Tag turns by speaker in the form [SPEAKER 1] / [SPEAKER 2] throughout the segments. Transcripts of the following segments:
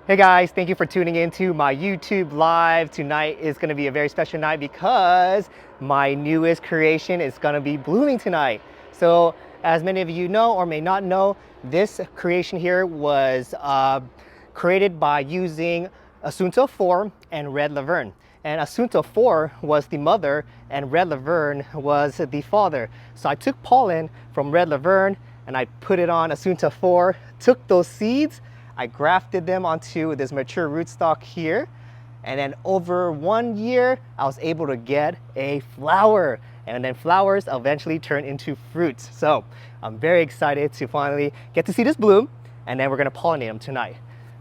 [SPEAKER 1] Hey guys, thank you for tuning in to my YouTube live. Tonight is going to be a very special night because my newest creation is going to be blooming tonight. So as many of you know or may not know, this creation here was created by using ASUNTA 4 and Red Laverne. And ASUNTA 4 was the mother and Red Laverne was the father. So I took pollen from Red Laverne and I put it on ASUNTA 4, took those seeds, I grafted them onto this mature rootstock here. And then over 1 year, I was able to get a flower. And then flowers eventually turn into fruits. So I'm very excited to finally get to see this bloom. And then we're gonna pollinate them tonight.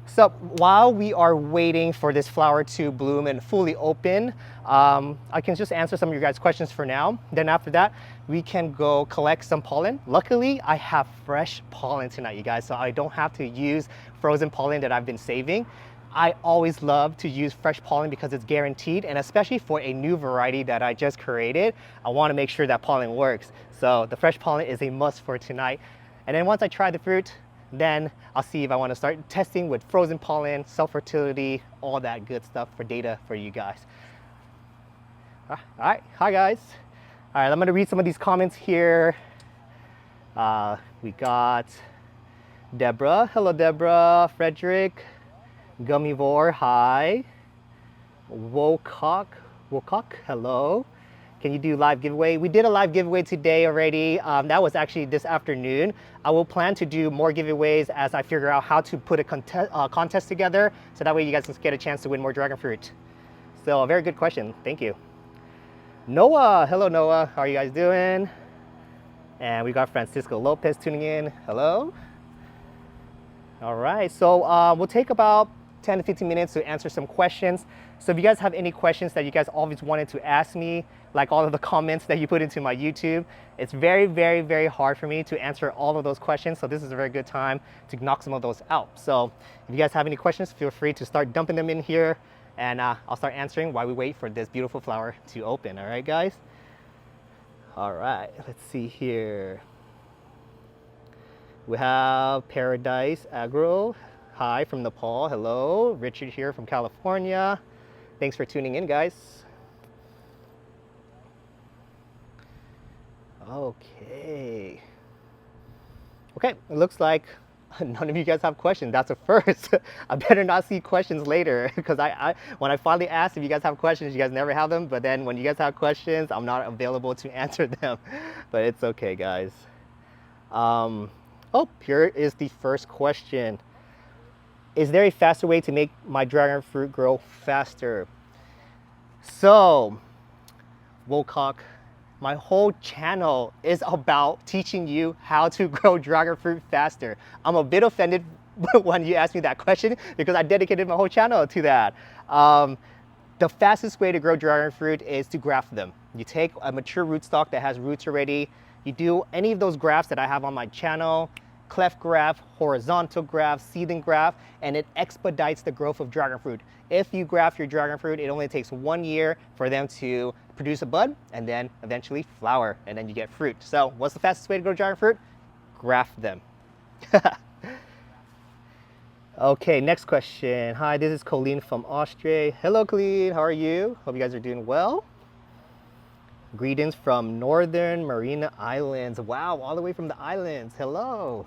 [SPEAKER 1] So while we are waiting for this flower to bloom and fully open, I can just answer some of your guys' questions for now. Then after that, we can go collect some pollen. Luckily, I have fresh pollen tonight, you guys, so I don't have to use frozen pollen that I've been saving. I always love to use fresh pollen because it's guaranteed, and especially for a new variety that I just created, I want to make sure that pollen works. So the fresh pollen is a must for tonight. And then once I try the fruit, then I'll see if I want to start testing with frozen pollen, self-fertility, all that good stuff for data for you guys. All right, hi guys. All right, I'm gonna read some of these comments here. We got Deborah, hello Deborah, Frederick, Gummivore, hi. Wocock, hello. Can you do live giveaway? We did a live giveaway today already. That was actually this afternoon. I will plan to do more giveaways as I figure out how to put a contest together, so that way you guys can get a chance to win more dragon fruit. So a very good question, thank you. Noah, hello Noah, how are you guys doing? And we got Francisco Lopez tuning in, hello. All right, so we'll take about 10 to 15 minutes to answer some questions. So if you guys have any questions that you guys always wanted to ask me, like all of the comments that you put into my YouTube, it's very, very, very hard for me to answer all of those questions. So this is a very good time to knock some of those out. So if you guys have any questions, feel free to start dumping them in here, and I'll start answering while we wait for this beautiful flower to open. All right, guys? All right, let's see here. We have Paradise Agro. Hi from Nepal. Hello. Richard here from California. Thanks for tuning in, guys. Okay. Okay, it looks like none of you guys have questions. That's a first. I better not see questions later, because when I finally ask if you guys have questions, you guys never have them. But then when you guys have questions, I'm not available to answer them. But it's okay, guys. Oh, here is the first question. Is there a faster way to make my dragon fruit grow faster? So, Wocock, my whole channel is about teaching you how to grow dragon fruit faster. I'm a bit offended when you asked me that question because I dedicated my whole channel to that. The fastest way to grow dragon fruit is to graft them. You take a mature rootstock that has roots already, you do any of those grafts that I have on my channel, cleft graft, horizontal graft, seeding graft, and it expedites the growth of dragon fruit. If you graft your dragon fruit, it only takes 1 year for them to produce a bud and then eventually flower, and then you get fruit. So what's the fastest way to grow dragon fruit? Graft them. Okay, next question. Hi, this is Colleen from Austria. Hello, Colleen, how are you? Hope you guys are doing well. Greetings from Northern Marina Islands. Wow, all the way from the islands. Hello.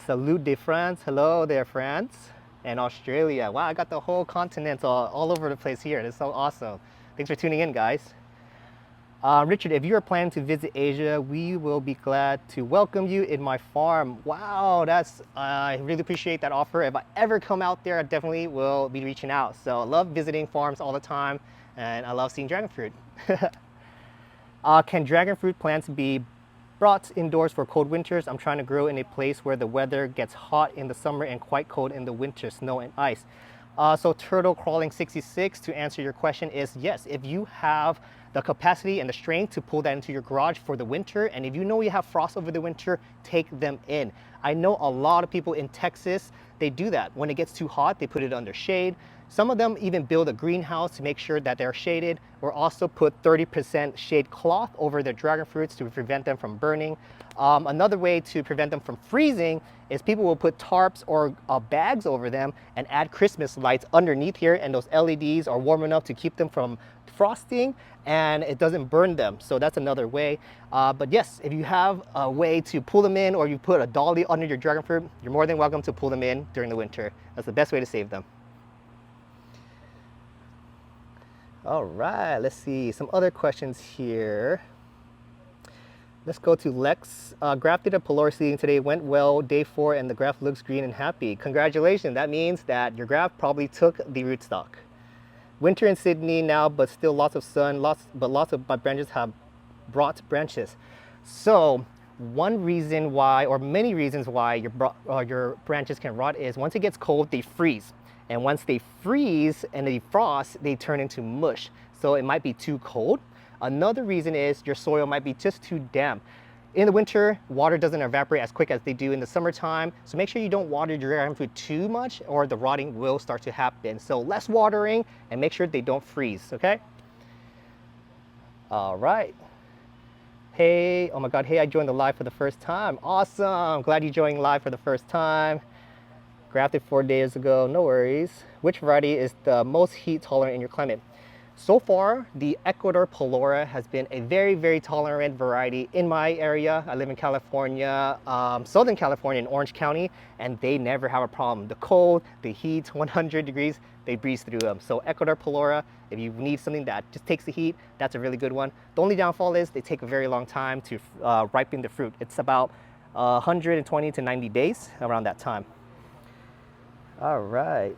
[SPEAKER 1] Salute de France. Hello there, France. And Australia. Wow, I got the whole continent all over the place here. It's so awesome. Thanks for tuning in, guys. Richard, if you are planning to visit Asia, we will be glad to welcome you in my farm. Wow, I really appreciate that offer. If I ever come out there, I definitely will be reaching out. So I love visiting farms all the time, and I love seeing dragon fruit. Can dragon fruit plants be brought indoors for cold winters? I'm trying to grow in a place where the weather gets hot in the summer and quite cold in the winter, snow and ice. So Turtle Crawling 66, to answer your question, is yes, if you have the capacity and the strength to pull that into your garage for the winter, and if you know you have frost over the winter, take them in. I know a lot of people in Texas, they do that. When it gets too hot, they put it under shade. Some of them even build a greenhouse to make sure that they're shaded, or also put 30% shade cloth over their dragon fruits to prevent them from burning. Another way to prevent them from freezing is people will put tarps or bags over them and add Christmas lights underneath here, and those LEDs are warm enough to keep them from frosting and it doesn't burn them. So that's another way. But yes, if you have a way to pull them in, or you put a dolly under your dragon fruit, you're more than welcome to pull them in during the winter. That's the best way to save them. All right, let's see some other questions here. Let's go to Lex. Grafted a pylori seedling today, went well, day 4, and the graft looks green and happy. Congratulations, that means that your graft probably took the rootstock. Winter in Sydney now, but still lots of sun, lots of my branches have brought branches. So one reason why, or many reasons why your branches can rot is once it gets cold, they freeze. And once they freeze and they frost, they turn into mush. So it might be too cold. Another reason is your soil might be just too damp. In the winter, water doesn't evaporate as quick as they do in the summertime. So make sure you don't water your dragon fruit too much, or the rotting will start to happen. So less watering, and make sure they don't freeze, okay? All right. Hey, oh my God, hey, I joined the live for the first time. Awesome, glad you joined live for the first time. Grafted 4 days ago, no worries. Which variety is the most heat tolerant in your climate? So far, the Ecuador Pylori has been a very, very tolerant variety in my area. I live in California, Southern California in Orange County, and they never have a problem. The cold, the heat, 100 degrees, they breeze through them. So Ecuador Pylori, if you need something that just takes the heat, that's a really good one. The only downfall is they take a very long time to ripen the fruit. It's about 120 to 90 days around that time. All right.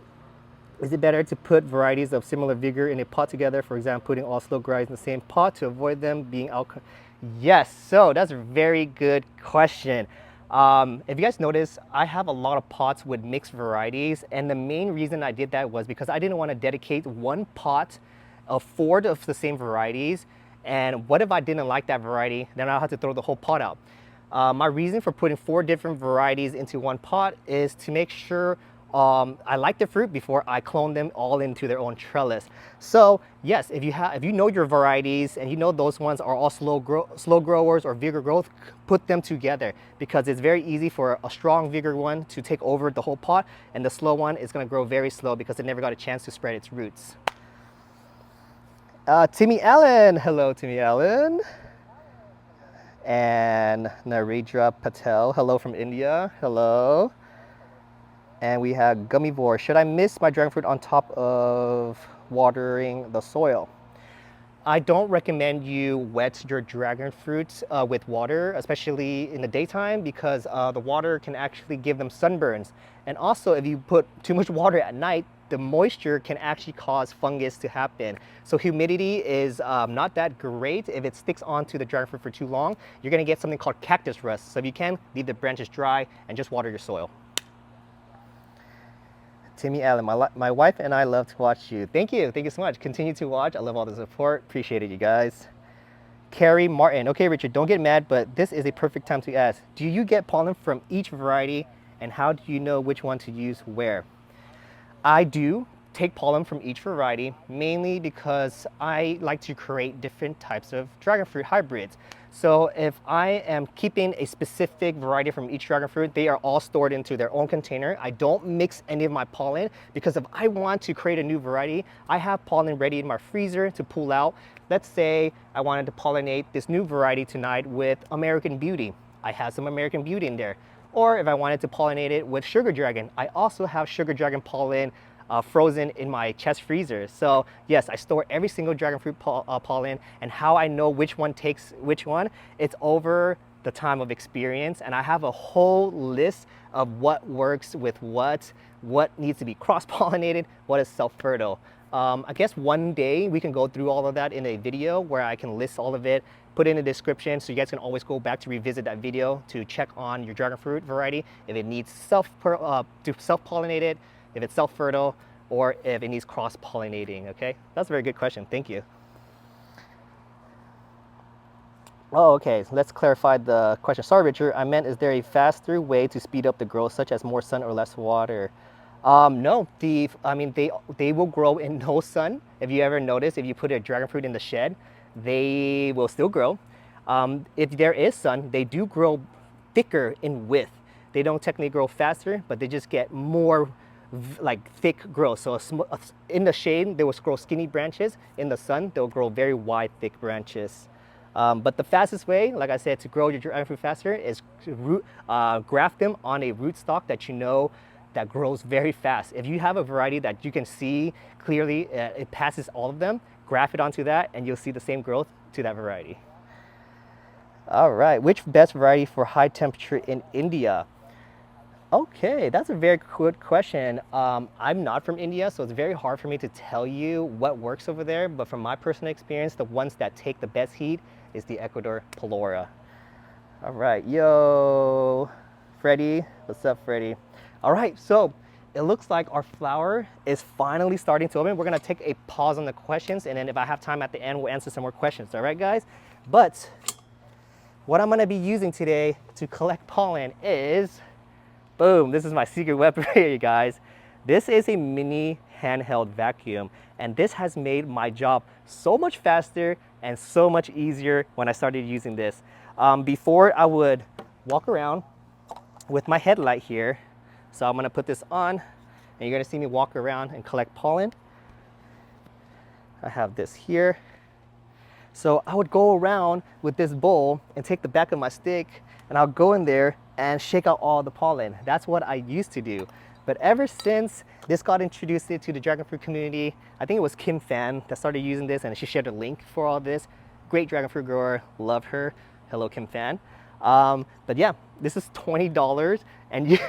[SPEAKER 1] Is it better to put varieties of similar vigor in a pot together? For example, putting all slow varieties in the same pot to avoid them being out. Yes, so that's a very good question. If you guys notice, I have a lot of pots with mixed varieties, and the main reason I did that was because I didn't want to dedicate one pot of 4 of the same varieties, and what if I didn't like that variety? Then I'll have to throw the whole pot out. My reason for putting 4 different varieties into one pot is to make sure I like the fruit before I clone them all into their own trellis. So yes, if you know your varieties and you know those ones are all slow growers or vigor growth, put them together, because it's very easy for a strong vigor one to take over the whole pot, and the slow one is going to grow very slow because it never got a chance to spread its roots. Timmy Allen, hello Timmy Allen. And Narendra Patel, hello from India, hello. And we have Gummivore. Should I mist my dragon fruit on top of watering the soil? I don't recommend you wet your dragon fruit with water, especially in the daytime, because the water can actually give them sunburns. And also, if you put too much water at night, the moisture can actually cause fungus to happen. So humidity is not that great. If it sticks onto the dragon fruit for too long, you're gonna get something called cactus rust. So if you can, leave the branches dry and just water your soil. Timmy Allen, my wife and I love to watch you. Thank you so much. Continue to watch. I love all the support. Appreciate it, you guys. Carrie Martin, okay Richard, don't get mad, but this is a perfect time to ask. Do you get pollen from each variety, and how do you know which one to use where? I do take pollen from each variety, mainly because I like to create different types of dragon fruit hybrids. So if I am keeping a specific variety from each dragon fruit, they are all stored into their own container. I don't mix any of my pollen, because if I want to create a new variety, I have pollen ready in my freezer to pull out. Let's say I wanted to pollinate this new variety tonight with American Beauty. I have some American Beauty in there. Or if I wanted to pollinate it with Sugar Dragon, I also have Sugar Dragon pollen frozen in my chest freezer. So yes, I store every single dragon fruit pollen, and how I know which one takes which one, it's over the time of experience, and I have a whole list of what works with what needs to be cross-pollinated, what is self-fertile. I guess one day we can go through all of that in a video where I can list all of it, put in a description, so you guys can always go back to revisit that video to check on your dragon fruit variety, if it needs self-pollinated, if it's self-fertile, or if it needs cross-pollinating, okay? That's a very good question, thank you. Oh, okay, so let's clarify the question. Sorry, Richard, I meant, is there a fast-through way to speed up the growth, such as more sun or less water? No, I mean, they will grow in no sun. If you ever notice, if you put a dragon fruit in the shed, they will still grow. If there is sun, they do grow thicker in width. They don't technically grow faster, but they just get more like thick growth. So in the shade, they will grow skinny branches. In the sun, they'll grow very wide, thick branches. But the fastest way, like I said, to grow your dragon fruit faster is to graft them on a rootstock that you know that grows very fast. If you have a variety that you can see clearly, it passes all of them, graft it onto that and you'll see the same growth to that variety. All right, which best variety for high temperature in India? Okay, that's a very good question. I'm not from India, so it's very hard for me to tell you what works over there, but from my personal experience, the ones that take the best heat is the Ecuador Palora. All right, yo, Freddie, what's up, Freddie? All right, so it looks like our flower is finally starting to open. We're gonna take a pause on the questions, and then if I have time at the end, we'll answer some more questions, all right, guys? But what I'm gonna be using today to collect pollen is, boom, this is my secret weapon here, you guys. This is a mini handheld vacuum, and this has made my job so much faster and so much easier when I started using this. Before I would walk around with my headlight here. So I'm gonna put this on, and you're gonna see me walk around and collect pollen. I have this here. So I would go around with this bowl and take the back of my stick, and I'll go in there and shake out all the pollen. That's what I used to do. But ever since this got introduced to the dragon fruit community, I think it was Kim Fan that started using this, and she shared a link for all this. Great dragon fruit grower, love her. Hello, Kim Fan. But yeah, this is $20, and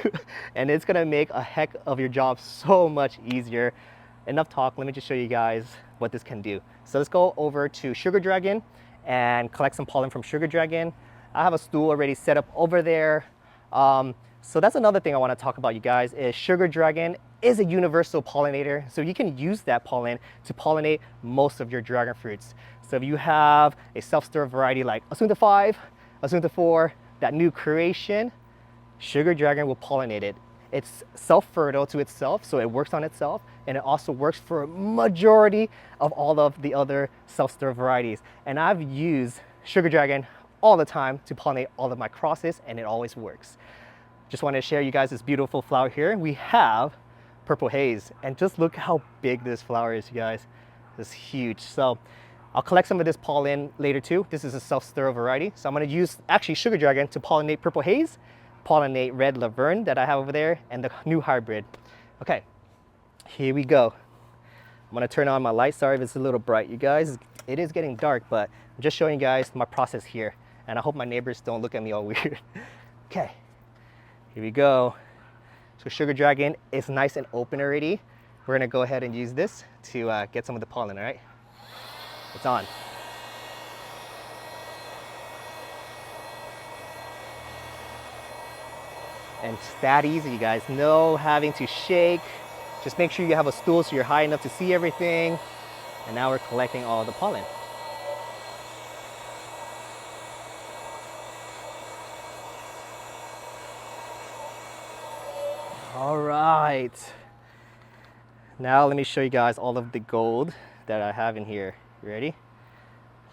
[SPEAKER 1] and it's gonna make a heck of your job so much easier. Enough talk, let me just show you guys what this can do. So let's go over to Sugar Dragon and collect some pollen from Sugar Dragon. I have a stool already set up over there. So that's another thing I want to talk about, you guys, is Sugar Dragon is a universal pollinator. So you can use that pollen to pollinate most of your dragon fruits. So if you have a self-stir variety like ASUNTA 5, ASUNTA 4, that new creation, Sugar Dragon will pollinate it. It's self-fertile to itself, so it works on itself, and it also works for a majority of all of the other self-stir varieties. And I've used Sugar Dragon all the time to pollinate all of my crosses, and it always works. Just wanted to share you guys this beautiful flower here. We have Purple Haze, and just look how big this flower is, you guys. It's huge. So I'll collect some of this pollen later too. This is a self-stir variety. So I'm gonna use actually Sugar Dragon to pollinate Purple Haze, pollinate Red Laverne that I have over there, and the new hybrid. Okay, here we go. I'm gonna turn on my light. Sorry if it's a little bright, you guys. It is getting dark, but I'm just showing you guys my process here. And I hope my neighbors don't look at me all weird. Okay, here we go. So Sugar Dragon is nice and open already. We're gonna go ahead and use this to get some of the pollen, all right? It's on. And it's that easy, you guys. No having to shake. Just make sure you have a stool so you're high enough to see everything. And now we're collecting all the pollen. All right. Now let me show you guys all of the gold that I have in here. You ready?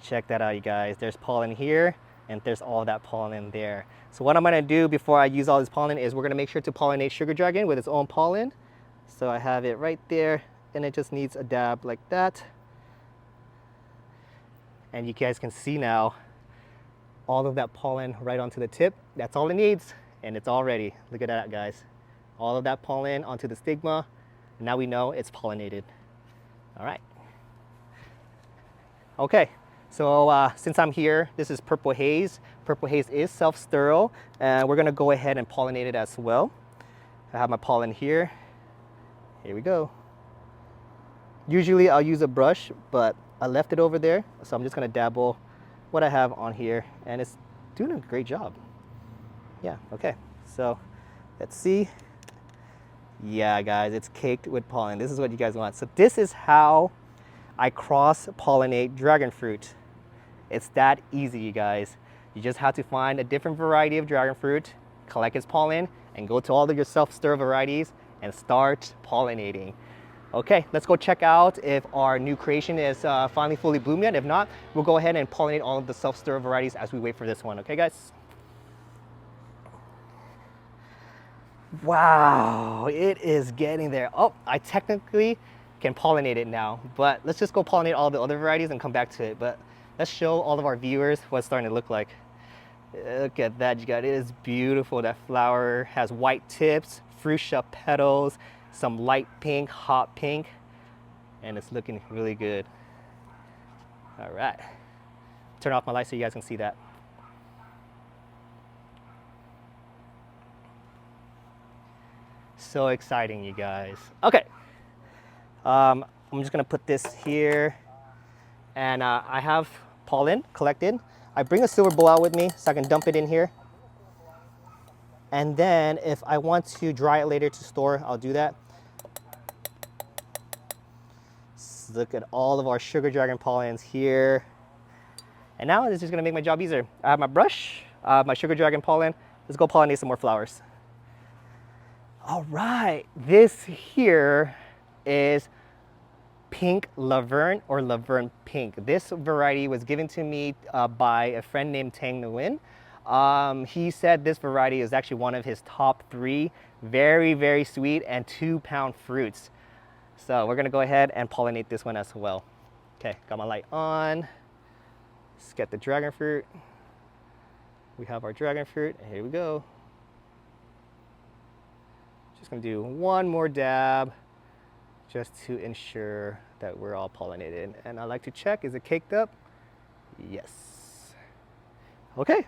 [SPEAKER 1] Check that out, you guys. There's pollen here, and there's all that pollen there. So what I'm gonna do before I use all this pollen is we're gonna make sure to pollinate Sugar Dragon with its own pollen. So I have it right there, and it just needs a dab like that. And you guys can see now all of that pollen right onto the tip. That's all it needs, and it's all ready. Look at that, guys. All of that pollen onto the stigma. And now we know it's pollinated. All right. Okay, so since I'm here, this is Purple Haze. Purple Haze is self-sterile, and we're gonna go ahead and pollinate it as well. I have my pollen here. Here we go. Usually I'll use a brush, but I left it over there, so I'm just gonna dabble what I have on here, and it's doing a great job. Yeah, okay, so let's see. Yeah, guys, it's caked with pollen. This is what you guys want. So this is how I cross-pollinate dragon fruit. It's that easy, you guys. You just have to find a different variety of dragon fruit, collect its pollen, and go to all of your self-stir varieties and start pollinating. Okay, let's go check out if our new creation is finally fully bloomed yet. If not, we'll go ahead and pollinate all of the self-stir varieties as we wait for this one. Okay, guys? Wow, it is getting there. Oh, I technically can pollinate it now, but let's just go pollinate all the other varieties and come back to it. But let's show all of our viewers what it's starting to look like. Look at that, you guys. It is beautiful. That flower has white tips, fuchsia petals, some light pink, hot pink, and it's looking really good. All right. Turn off my light so you guys can see that. So exciting, you guys. Okay. I'm just gonna put this here, and I have pollen collected. I bring a silver bowl out with me so I can dump it in here. And then if I want to dry it later to store, I'll do that. Look at all of our sugar dragon pollens here. And now this is gonna make my job easier. I have my brush, my sugar dragon pollen. Let's go pollinate some more flowers. All right, this here is pink Laverne or Laverne pink. This variety was given to me by a friend named Tang Nguyen. He said this variety is actually one of his top 3 very, very sweet and 2-pound fruits. So we're gonna go ahead and pollinate this one as well. Okay, got my light on. Let's get the dragon fruit. We have our dragon fruit, and here we go. Just gonna do one more dab just to ensure that we're all pollinated. And I like to check, is it caked up? Yes. Okay.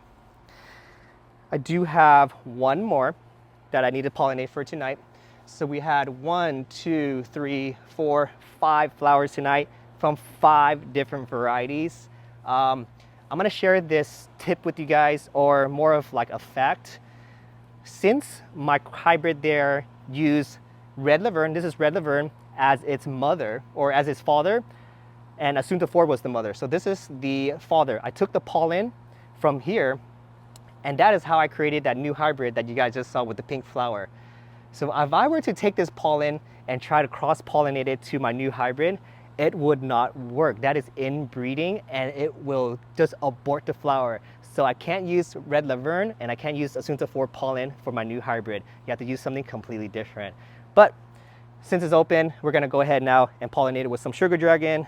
[SPEAKER 1] I do have one more that I need to pollinate for tonight. So we had 1, 2, 3, 4, 5 flowers tonight from 5 different varieties. I'm gonna share this tip with you guys, or more of like a fact. Since my hybrid there used Red Laverne, this is Red Laverne, as its mother, or as its father, and ASUNTA 4 was the mother. So this is the father. I took the pollen from here, and that is how I created that new hybrid that you guys just saw with the pink flower. So if I were to take this pollen and try to cross-pollinate it to my new hybrid, it would not work. That is inbreeding, and it will just abort the flower. So I can't use Red Laverne, and I can't use ASUNTA 4 pollen for my new hybrid. You have to use something completely different. But since it's open, we're gonna go ahead now and pollinate it with some sugar dragon.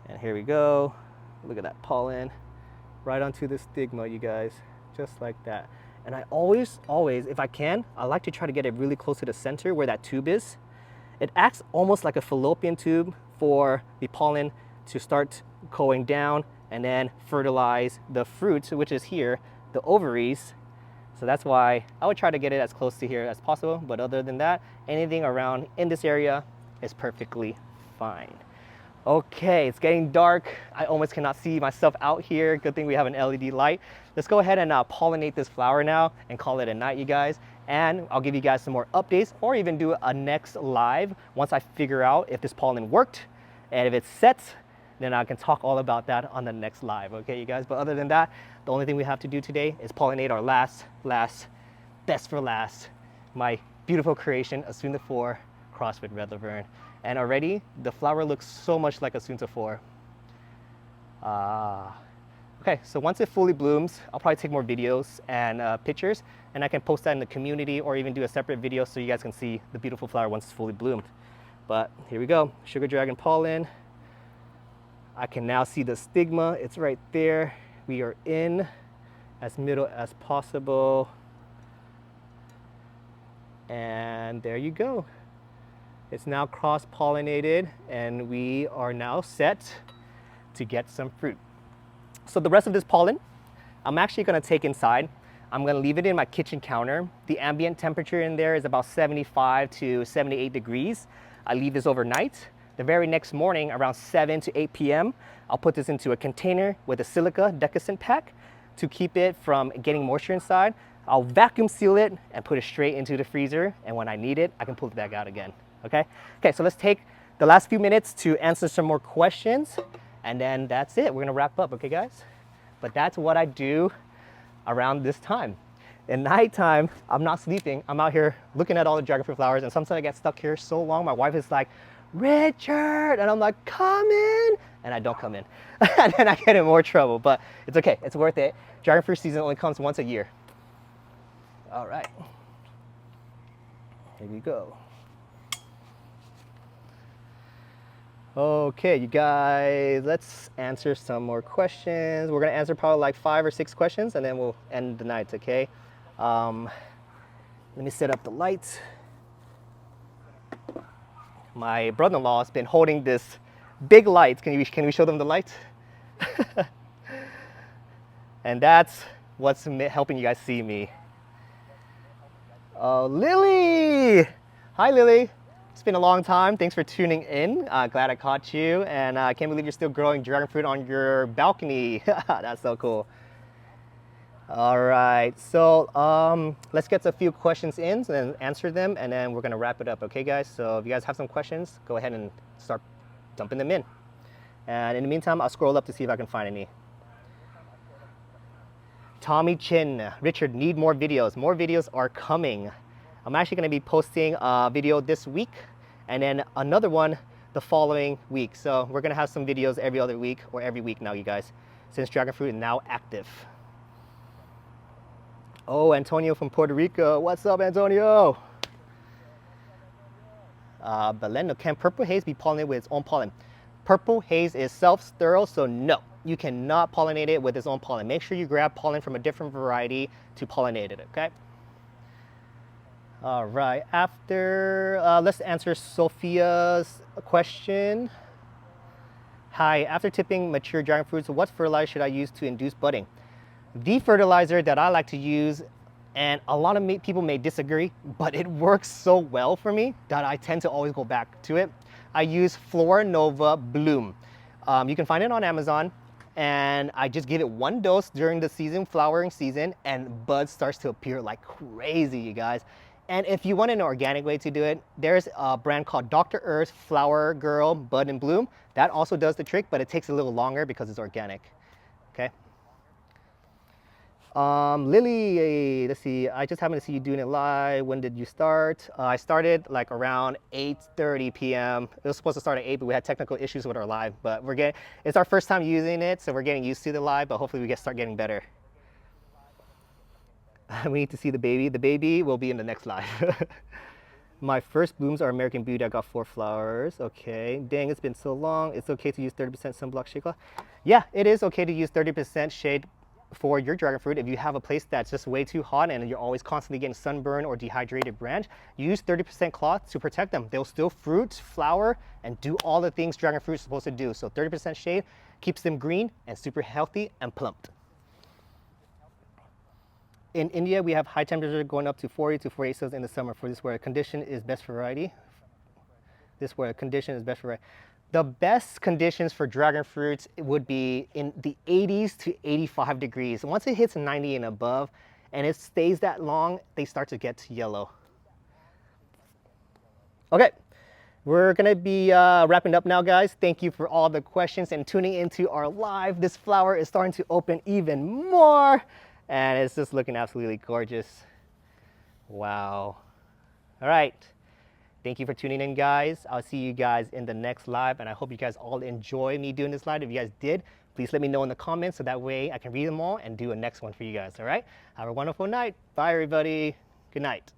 [SPEAKER 1] And here we go. Look at that pollen right onto the stigma, you guys, just like that. And I always, if I can, I like to try to get it really close to the center where that tube is. It acts almost like a fallopian tube for the pollen to start going down and then fertilize the fruit, which is here, the ovaries. So that's why I would try to get it as close to here as possible. But other than that, anything around in this area is perfectly fine. Okay, it's getting dark. I almost cannot see myself out here. Good thing we have an LED light. Let's go ahead and pollinate this flower now and call it a night, you guys. And I'll give you guys some more updates, or even do a next live once I figure out if this pollen worked. And if it's set, then I can talk all about that on the next live, okay, you guys? But other than that, the only thing we have to do today is pollinate our last, best for last, my beautiful creation, ASUNTA 4 crossed with Red Laverne. And already, the flower looks so much like ASUNTA 4. Okay, so once it fully blooms, I'll probably take more videos and pictures, and I can post that in the community, or even do a separate video so you guys can see the beautiful flower once it's fully bloomed. But here we go, sugar dragon pollen. I can now see the stigma, it's right there. We are in as middle as possible. And there you go. It's now cross-pollinated, and we are now set to get some fruit. So the rest of this pollen, I'm actually gonna take inside. I'm gonna leave it in my kitchen counter. The ambient temperature in there is about 75 to 78 degrees. I leave this overnight. The very next morning, around 7 to 8 p.m., I'll put this into a container with a silica decusant pack to keep it from getting moisture inside. I'll vacuum seal it and put it straight into the freezer, and when I need it, I can pull it back out again. Okay, so let's take the last few minutes to answer some more questions, and then that's it. We're gonna wrap up, okay, guys? But that's what I do around this time. In nighttime, I'm not sleeping. I'm out here looking at all the dragon fruit flowers, and sometimes I get stuck here so long. My wife is like, Richard, and I'm like, come in, and I don't come in. And then I get in more trouble, but it's okay. It's worth it. Dragon fruit season only comes once a year. All right, here we go. Okay, you guys, let's answer some more questions. We're gonna answer probably like 5 or 6 questions, and then we'll end the night, okay? Let me set up the lights. My brother-in-law has been holding this big light. Can we show them the light? And that's what's helping you guys see me. Oh, Lily! Hi, Lily. It's been a long time. Thanks for tuning in. Glad I caught you. And I can't believe you're still growing dragon fruit on your balcony. That's so cool. All right, so let's get a few questions in and answer them, and then we're gonna wrap it up, okay guys? So if you guys have some questions, go ahead and start dumping them in. And in the meantime, I'll scroll up to see if I can find any. Tommy Chin, Richard, need more videos. More videos are coming. I'm actually gonna be posting a video this week, and then another one the following week. So we're gonna have some videos every other week, or every week now, you guys, since dragon fruit is now active. Oh, Antonio from Puerto Rico. What's up, Antonio? Belendo, can purple haze be pollinated with its own pollen? Purple haze is self-sterile, so no, you cannot pollinate it with its own pollen. Make sure you grab pollen from a different variety to pollinate it, okay? All right, let's answer Sophia's question. Hi, after tipping mature dragon fruits, what fertilizer should I use to induce budding? The fertilizer that I like to use, and a lot of people may disagree, but it works so well for me that I tend to always go back to it. I use Flora Nova Bloom. You can find it on Amazon, and I just give it 1 dose during the flowering season, and bud starts to appear like crazy, you guys. And if you want an organic way to do it, there's a brand called Dr. Earth Flower Girl Bud and Bloom. That also does the trick, but it takes a little longer because it's organic, okay? Lily, let's see, I just happened to see you doing it live. When did you start? I started like around 8:30 p.m. It was supposed to start at 8, but we had technical issues with our live. But it's our first time using it, so we're getting used to the live, but hopefully we start getting better. We need to see the baby. The baby will be in the next live. My first blooms are American Beauty. I got 4 flowers. Okay. Dang, it's been so long. It's okay to use 30% sunblock shade cloth? Yeah, it is okay to use 30% shade for your dragon fruit. If you have a place that's just way too hot and you're always constantly getting sunburn or dehydrated branch, use 30% cloth to protect them. They'll still fruit, flower, and do all the things dragon fruit is supposed to do. So 30% shade keeps them green and super healthy and plumped. In India, we have high temperature going up to 40 to 48 celsius in the summer. For this, where a condition is best variety. The best conditions for dragon fruits would be in the 80s to 85 degrees. Once it hits 90 and above, and it stays that long, they start to get yellow. Okay, we're gonna be wrapping up now, guys. Thank you for all the questions and tuning into our live. This flower is starting to open even more, and it's just looking absolutely gorgeous. Wow. All right. Thank you for tuning in, guys. I'll see you guys in the next live, and I hope you guys all enjoy me doing this live. If you guys did, please let me know in the comments so that way I can read them all and do a next one for you guys, all right? Have a wonderful night. Bye, everybody. Good night.